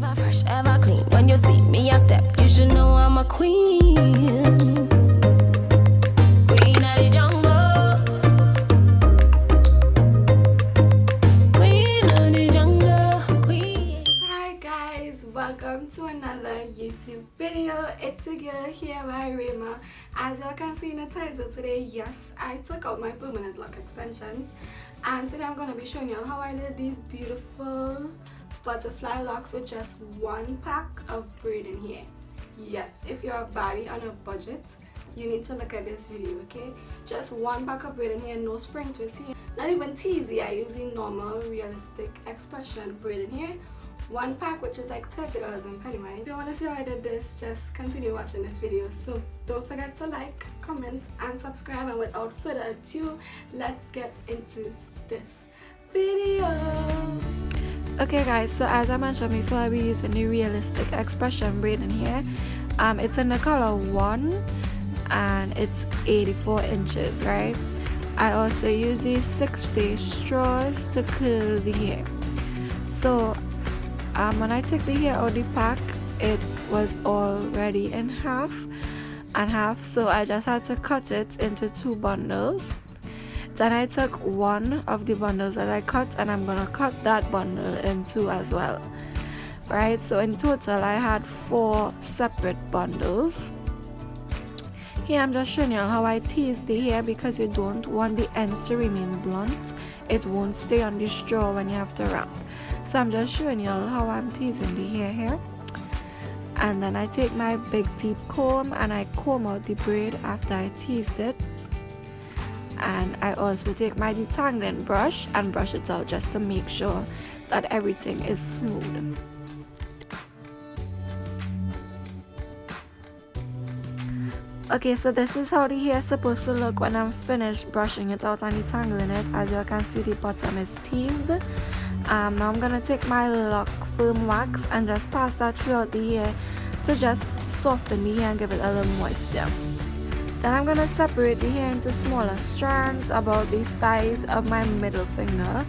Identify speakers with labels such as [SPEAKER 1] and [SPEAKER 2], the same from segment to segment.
[SPEAKER 1] Ever fresh, ever clean. When you see me a step, you should know I'm a queen. Queen of the jungle. Queen of the jungle. Queen.
[SPEAKER 2] Hi guys, welcome to another YouTube video. It's a girl here, Hairbyrhema. As you can see in the title today, yes, I took out my permanent lock extensions, and today I'm going to be showing you how I did these beautiful butterfly locks with just one pack of braiding hair. Yes, if you're a baddie on a budget, you need to look at this video, okay? Just one pack of braiding hair, no spring twist here, not even teasy. I use the normal realistic expression braiding hair. One pack, which is like $30 in Pennywise. If you want to see how I did this, just continue watching this video. So don't forget to like, comment and subscribe, and without further ado, let's get into this video. Okay guys, so as I mentioned before, I'll be using the realistic expression braiding here. It's in the color 1 and it's 84 inches, right? I also use these 6-day straws to curl the hair. So when I took the hair out of the pack, it was already in half and half, so I just had to cut it into 2 bundles. Then I took one of the bundles that I cut, and I'm gonna cut that bundle in 2 as well, right? So in total I had 4 separate bundles. Here I'm just showing you how I tease the hair, because you don't want the ends to remain blunt. It won't stay on the straw when you have to wrap. So I'm just showing you how I'm teasing the hair here. And then I take my big deep comb and I comb out the braid after I teased it. And I also take my detangling brush and brush it out just to make sure that everything is smooth. Okay, so this is how the hair is supposed to look when I'm finished brushing it out and detangling it. As you can see, the bottom is teased. Now I'm gonna take my lock firm wax and just pass that throughout the hair to just soften the hair and give it a little moisture. Then I'm gonna separate the hair into smaller strands about the size of my middle finger,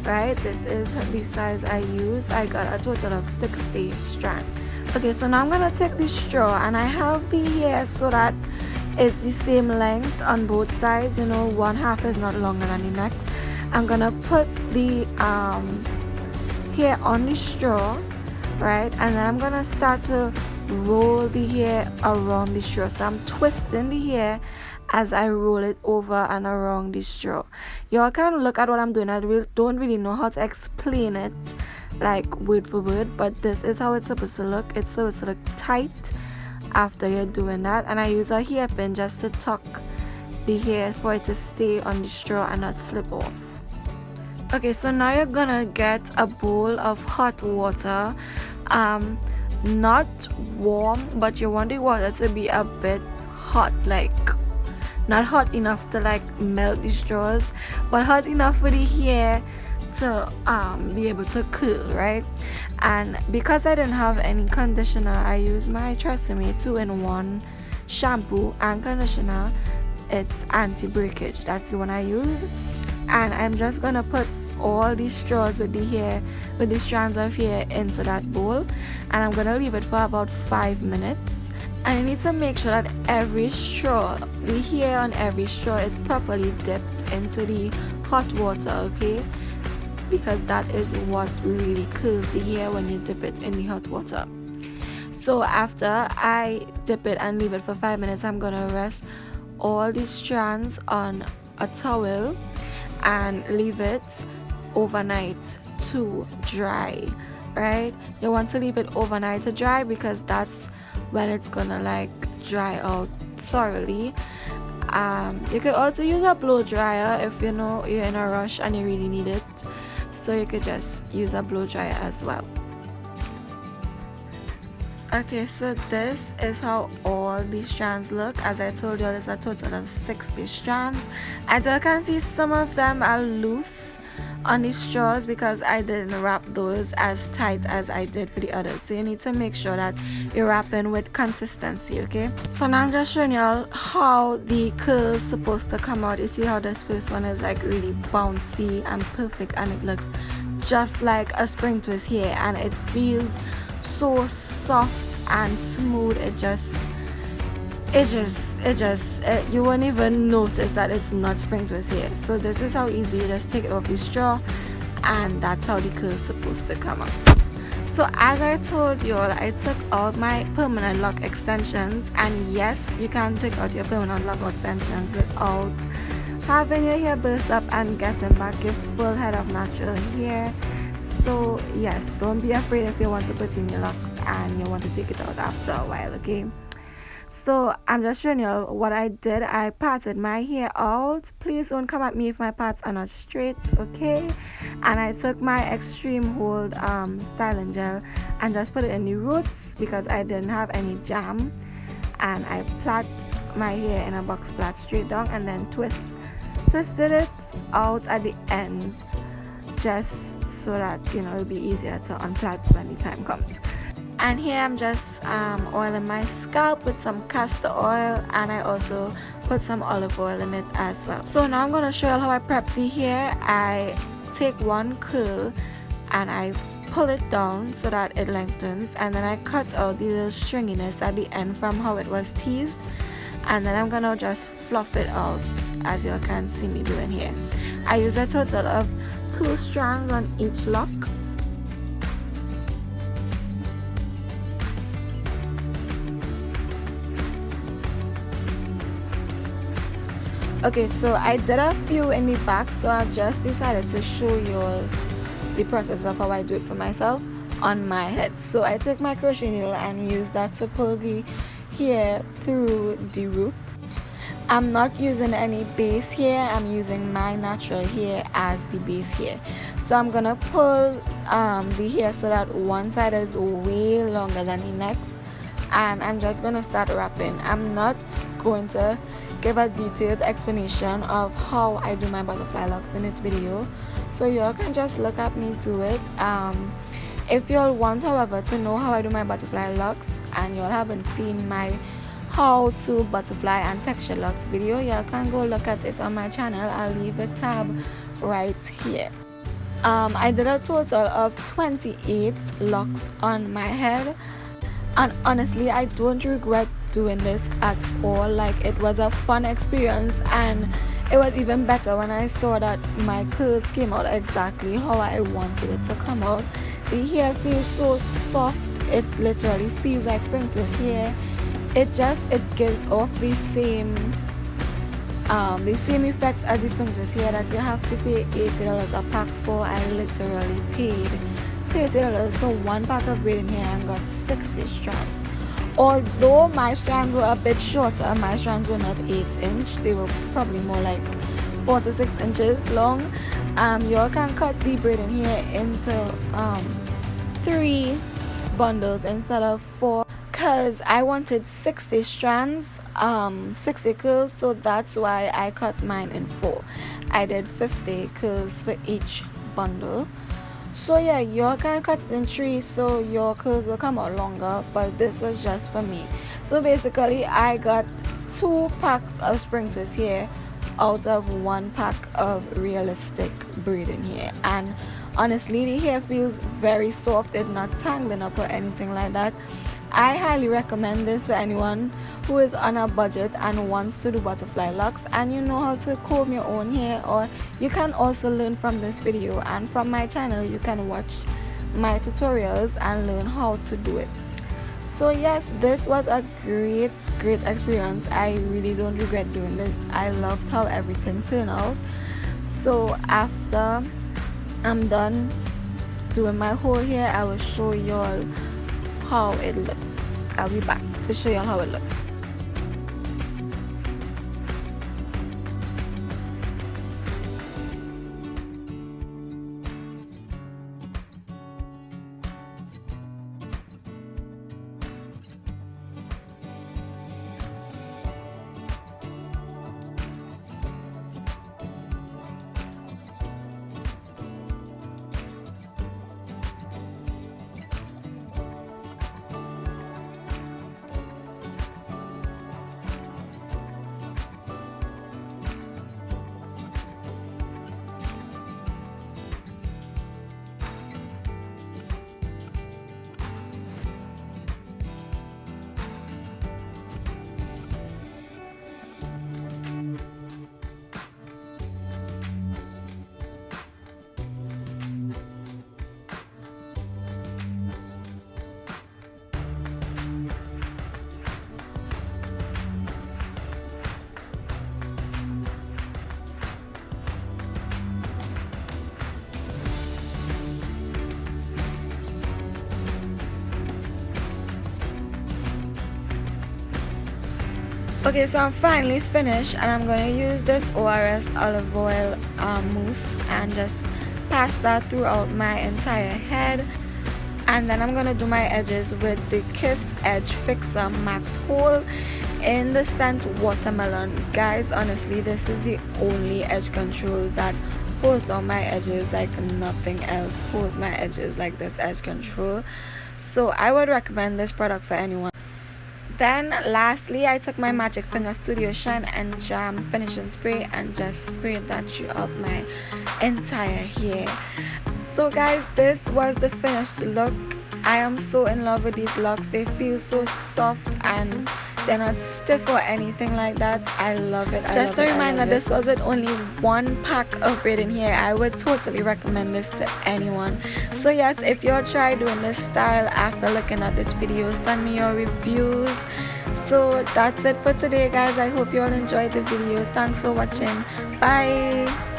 [SPEAKER 2] right? This is the size I use. I got a total of 60 strands. Okay, so now I'm gonna take the straw, and I have the hair so that it's the same length on both sides, you know, one half is not longer than the next. I'm gonna put the hair on the straw, right? And then I'm gonna start to roll the hair around the straw. So I'm twisting the hair as I roll it over and around the straw. Y'all can look at what I'm doing. I don't really know how to explain it like word for word, but this is how it's supposed to look. It's supposed to look tight after you're doing that. And I use a hairpin just to tuck the hair for it to stay on the straw and not slip off. Okay, so now you're gonna get a bowl of hot water, not warm, but you want the water to be a bit hot, like not hot enough to like melt the straws, but hot enough for the hair to be able to curl, right? And because I didn't have any conditioner, I used my Tresemme 2-in-1 shampoo and conditioner. It's anti-breakage, that's the one I used. And I'm just gonna put all these straws with the strands of hair into that bowl, and I'm gonna leave it for about 5 minutes. And you need to make sure that every straw, the hair on every straw, is properly dipped into the hot water, okay? Because that is what really curls the hair when you dip it in the hot water. So after I dip it and leave it for 5 minutes, I'm gonna rest all these strands on a towel and leave it overnight to dry, right? You want to leave it overnight to dry, because that's when it's gonna like dry out thoroughly. You could also use a blow dryer if you know you're in a rush and you really need it, so you could just use a blow dryer as well. Okay, so this is how all these strands look. As I told you, there's a total of 60 strands. As you can see, some of them are loose on the straws because I didn't wrap those as tight as I did for the others. So you need to make sure that you're wrapping with consistency, okay? So now I'm just showing y'all how the curl is supposed to come out. You see how this first one is like really bouncy and perfect, and it looks just like a spring twist here, and it feels so soft and smooth. You won't even notice that it's not spring twist here. So this is how easy you just take it off the straw, and that's how the curl is supposed to come out. So as I told you all, I took out my permanent lock extensions, and yes, you can take out your permanent lock extensions without having your hair burst up and getting back your full head of natural hair. So yes, don't be afraid if you want to put in your locks and you want to take it out after a while, okay? So I'm just showing you what I did. I parted my hair out. Please don't come at me if my parts are not straight, okay? And I took my extreme hold styling gel and just put it in the roots because I didn't have any jam, and I plait my hair in a box flat straight down and then twisted it out at the ends, just so that it'll be easier to unplait when the time comes. And here I'm just oiling my scalp with some castor oil, and I also put some olive oil in it as well. So now I'm going to show you how I prep the hair. I take one curl and I pull it down so that it lengthens, and then I cut out the little stringiness at the end from how it was teased, and then I'm going to just fluff it out as you can see me doing here. I use a total of 2 strands on each lock. Okay, so I did a few in the back, so I've just decided to show you all the process of how I do it for myself on my head. So I take my crochet needle and use that to pull the hair through the root. I'm not using any base here, I'm using my natural hair as the base here. So I'm gonna pull the hair so that one side is way longer than the next, and I'm just gonna start wrapping. I'm not going to give a detailed explanation of how I do my butterfly locks in this video, so y'all can just look at me do it. If y'all want, however, to know how I do my butterfly locks and y'all haven't seen my how to butterfly and texture locks video, y'all can go look at it on my channel. I'll leave the tab right here. I did a total of 28 locks on my head, and honestly I don't regret doing this at all. Like, it was a fun experience, and it was even better when I saw that my curls came out exactly how I wanted it to come out. The hair feels so soft, it literally feels like spring twist hair. It gives off the same effect as the spring twist hair that you have to pay $80 a pack for. I literally paid $30 for one pack of braiding hair and got 60 strands. Although my strands were a bit shorter, my strands were not 8-inch, they were probably more like 4 to 6 inches long. You can cut the braiding hair into 3 bundles instead of 4, because I wanted 60 strands, 60 curls, so that's why I cut mine in 4. I did 50 curls for each bundle. So yeah, you can cut it in 3 so your curls will come out longer, but this was just for me. So basically I got 2 packs of spring twist hair out of 1 pack of realistic braiding hair, and honestly the hair feels very soft. It's not tangling up or anything like that. I highly recommend this for anyone who is on a budget and wants to do butterfly locks and you know how to comb your own hair. Or you can also learn from this video, and from my channel you can watch my tutorials and learn how to do it. So yes, this was a great experience. I really don't regret doing this. I loved how everything turned out. So after I'm done doing my whole hair, I will show y'all how it looks. I'll be back to show y'all how it looks. Okay, so I'm finally finished, and I'm going to use this ORS olive oil mousse and just pass that throughout my entire head. And then I'm going to do my edges with the Kiss Edge Fixer Max Hold in the scent Watermelon. Guys, honestly, this is the only edge control that holds on my edges like nothing else holds my edges like this edge control. So I would recommend this product for anyone. Then lastly, I took my Magic Finger Studio Shine and Jam finishing spray and just sprayed that throughout my entire hair. So guys, this was the finished look. I am so in love with these locks. They feel so soft and they're not stiff or anything like that. I love it. Just a reminder, this was with only one pack of braiding hair. I would totally recommend this to anyone. So yes, if you're trying doing this style after looking at this video, send me your reviews. So that's it for today, guys. I hope you all enjoyed the video. Thanks for watching. Bye.